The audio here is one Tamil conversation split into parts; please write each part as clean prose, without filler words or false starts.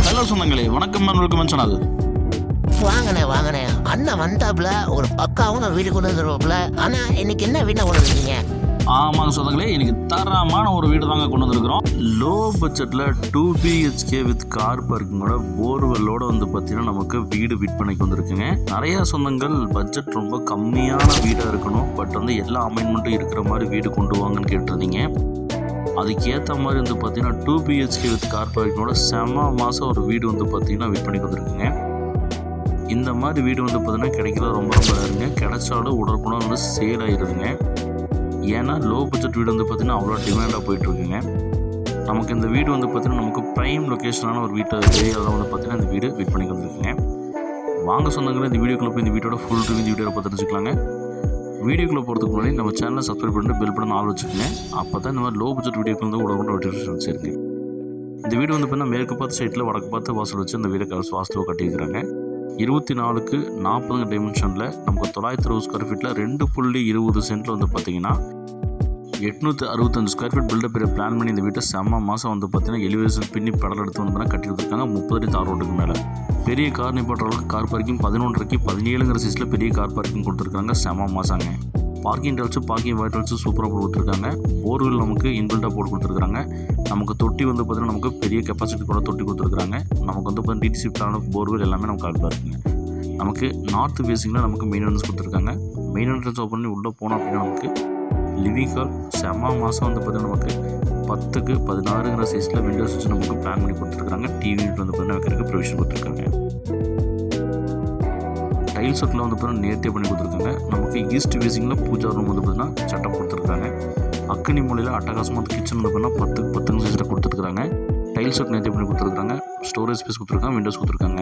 ஹலோ சொந்தங்களே, வணக்கம் வெல்கம் சேனல். வாங்கண்ணே அண்ணன் வந்தாப்புல ஒரு பக்காவும் வீடு கொண்டு வந்துருவாப்புல. ஆனா இன்னைக்கு என்ன வீட்டை கொண்டு வந்துருக்கீங்க? ஆமாங்க சொந்தங்களே, இன்னைக்கு தரமான ஒரு வீடு தாங்க கொண்டு வந்துருக்கிறோம். லோ பட்ஜெட்டில் 2 BHK வித் கார் பார்க்கிங்கோட போர்வெல்லோட பார்த்தீங்கன்னா நமக்கு வீடு விற்பனைக்கு வந்துருக்குங்க. நிறையா சொந்தங்கள் பட்ஜெட் ரொம்ப கம்மியான வீடாக இருக்கணும், பட் எல்லா அமெண்ட்மெண்ட்டும் இருக்கிற மாதிரி வீடு கொண்டு வாங்கன்னு கேட்டிருந்தீங்க. அதுக்கேற்ற மாதிரி பார்த்தீங்கன்னா 2 BHK வித் கார் பார்க்கிங்கோட செம மாதம் ஒரு வீடு பார்த்தீங்கன்னா விற்பனைக்கு வந்துருக்குங்க. இந்த மாதிரி வீடு பார்த்தீங்கன்னா கிடைக்கிறது ரொம்ப ரேருங்க. கிடைச்சாலும் உடனுக்குடன் சேல் ஆகிடுதுங்க. ஏன்னா லோ பட்ஜெட் வீடு பார்த்தீங்கன்னா அவ்வளோ டிமாண்டாக போயிட்டுருக்குங்க. நமக்கு இந்த வீடு பார்த்தீங்கன்னா நமக்கு ப்ரைம் லொக்கேஷனான ஒரு வீட்டை ஏரியாவில் பார்த்தீங்கன்னா இந்த வீடு விற்பனைக்கு வந்துருக்குங்க. வாங்க சொந்தங்களே, இந்த வீடியோக்குள்ளே போய் இந்த வீட்டோட ஃபுல் ரிவ்யூ இந்த வீடியோவில் பார்த்து தெரிஞ்சுக்கலாங்க. வீடியோக்குள்ளே போகிறதுக்கு முன்னாடி நம்ம சேனலை சப்ஸ்கிரைப் பண்ணிட்டு பெல் பட்டன் ஆல் வச்சுக்கோங்க. அப்போ தான் இந்த மாதிரி லோ பட்ஜெட் வீடியோக்கு உடனே நோட்டிஃபிகேஷன் வச்சுருங்க. இந்த வீடு பார்த்தீங்கன்னா மேற்கு பார்த்து சைட்டில் வடக்கு பார்த்து வாசல் வச்சு அந்த வீடை வாஸ்துவை கட்டியிருக்கிறாங்க. 24க்கு 40 டைமென்ஷனில் நமக்கு 960 ஸ்கொயர் ஃபீட்டில் 2.20 சென்ட்டில் பார்த்தீங்கன்னா 865 ஸ்கொயர் ஃபீட் பில்டப் பிளான் பண்ணி இந்த வீட்டை செம்ம மாதம் பார்த்தீங்கன்னா எலிவேஷன் பின்னி படல் எடுத்து கட்டி கொடுத்துருக்காங்க. 30 அடி தார் ரோட்டுக்கு மேலே பெரிய கார் நிப்பாட்டுற அளவுக்கு கார் பார்க்கிங் 11.5க்கு 17ங்கிற சைஸில் பெரிய கார் பார்க்கிங் கொடுத்துருக்காங்க. செம்ம மாதங்க. Parking tiles parking white tiles சூப்பராக போட்டு கொடுத்துருக்காங்க. போர்வெல் நமக்கு இன்பில்ட்டாக போட்டு கொடுத்துருக்காங்க. நமக்கு தொட்டி பார்த்தீங்கன்னா நமக்கு பெரிய கெப்பாசிட்டி கூட தொட்டி கொடுத்துருக்காங்க. நமக்கு டிடிசி பிளான போர்வெல் எல்லாமே நமக்கு அழகாக இருக்குங்க. நமக்கு நார்த் ஃபேஸிங்கில் நமக்கு மெயின் என்ட்ரன்ஸ் கொடுத்துருக்காங்க. மெயின் என்ட்ரன்ஸ் ஓப்பன் பண்ணி உள்ளே போனோம் அப்படின்னா நமக்கு லிவிங் ஹால் செம்ம மாதம் பார்த்தீங்கன்னா நமக்கு 10க்கு 16ங்கிற சைஸில் விண்டோஸ் வச்சு நமக்கு பிளான் பண்ணி கொடுத்துருக்காங்க. டிவி பார்த்தீங்கன்னா வைக்கிறதுக்கு ப்ரொவிஷன் கொடுத்துருக்காங்க. டைல்ஸ் ஒர்க்கில் பார்த்தீங்கன்னா நேர்த்தியாக பண்ணி கொடுத்துருக்காங்க. நமக்கு ஈஸ்ட் ஃபேஸிங்கில் பூஜா ரூம் பார்த்தீங்கன்னா செட்டப் கொடுத்துருக்காங்க. அக்கனி மூலையில் அட்டகாசமாக கிச்சன் பார்த்தீங்கன்னா 10க்கு 10 சைஸில் கொடுத்துருக்காங்க. டைல்ஸ் ஒர்க் நேர்த்தி பண்ணி கொடுத்துருக்காங்க. ஸ்டோரேஜ் ஸ்பேஸ் கொடுத்துருக்காங்க. விண்டோஸ் கொடுத்துருக்காங்க.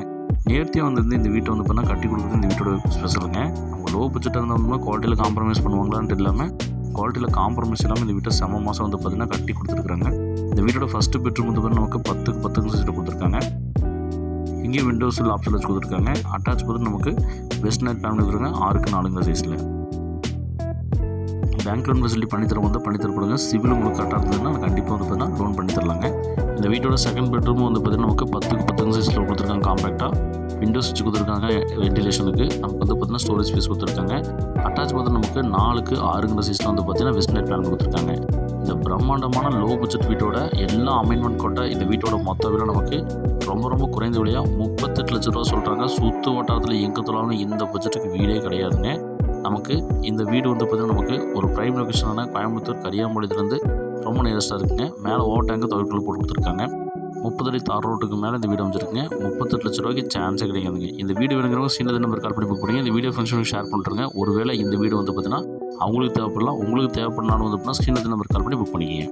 நேர்த்தியாக இந்த வீட்டை பார்த்தீங்கன்னா கட்டி கொடுக்குறது இந்த வீட்டோட ஸ்பெஷலுங்க. அவங்க லோ பட்ஜெட்டாக இருந்தோம்னா குவாலிட்டியில் காம்ப்ரமைஸ் பண்ணுவாங்களான்ட்டு இல்லாமல் குவாலிட்டியில் காம்ப்ரமைஸ் இல்லாமல் இந்த வீட்டை செம மாதம் பார்த்தீங்கன்னா கட்டி கொடுத்துருக்காங்க. இந்த வீட்டோட ஃபஸ்ட்டு பெட்ரூம் நமக்கு 10க்கு 10 சைஸில் கொடுத்துருக்காங்க. இங்கேயும் விண்டோஸில் ஆப்ஷன் வச்சு கொடுத்துருக்காங்க. அட்டாச் பார்த்து நமக்கு வெஸ்ட் நைட் பிளான் கொடுத்துருக்காங்க. 6க்கு 4ங்கிற சைஸில் பேங்க் லோன் ஃபெசிலிட்டி பண்ணி தரப்படுங்க. சிவில் உங்களுக்கு கரெக்டாக இருந்ததுன்னா கண்டிப்பாக பார்த்தீங்கன்னா லோன் பண்ணி தரலாங்க. இந்த வீட்டோட செகண்ட் பெட்ரூம் பார்த்தீங்கன்னா நமக்கு 10க்கு 10 சைஸில் கொடுத்துருக்காங்க. காம்பேக்டாக விண்டோஸ் வச்சு கொடுத்துருக்காங்க. வென்டிலேஷனுக்கு நமக்கு பார்த்தீங்கன்னா ஸ்டோரேஜ் ஸ்பேஸ் கொடுத்துருக்காங்க. அட்டாச் பார்த்தீங்கன்னா நமக்கு 4க்கு 6ங்கிற சைஸில் பார்த்தீங்கன்னா வெஸ்ட் நைட் பிளான் கொடுத்துருக்காங்க. இந்த பிரம்மாண்டமான லோ பட்ஜெட் வீட்டோட எல்லா அமெண்ட்மெண்ட் கொண்ட இந்த வீட்டோட மொத்த விலை நமக்கு ரொம்ப குறைந்த விலையாக 38 லட்ச ரூபா சொல்கிறாங்க. சுற்று வட்டாரத்தில் எங்கே தொழிலும் இந்த பட்ஜெட்டுக்கு வீடே கிடையாதுங்க. நமக்கு இந்த வீடு பார்த்தீங்கன்னா நமக்கு ஒரு ப்ரைம் லொக்கேஷனான கோயம்புத்தூர் கரியாமொழியிலேருந்து ரொம்ப நியரஸ்ட்டாக இருக்குங்க. மேலே ஓவர் டேங்கு தொழிற்குழு போட்டு கொடுத்துருக்காங்க. 30 அடி தார் ரோட்டுக்கு மேலே இந்த வீடு அமைச்சிருக்குங்க. 38 லட்ச ரூபாய்க்கு சான்ஸே கிடையாதுங்க. இந்த வீடு வேணுங்கிறவங்க சீனியர் நம்பர் கால் பண்ணி புக் பண்ணுங்க. இந்த வீடியோ ஃப்ரெண்ட்ஸுக்கு ஷேர் பண்ணுறேங்க. ஒருவேளை இந்த வீடு பார்த்தீங்கன்னா அவங்களுக்கு தேவைப்படலாம், உங்களுக்கு தேவைப்படனாலும் பார்த்தீங்கன்னா சீனியர் நம்பர் கால் பண்ணி புக் பண்ணிக்கிங்க.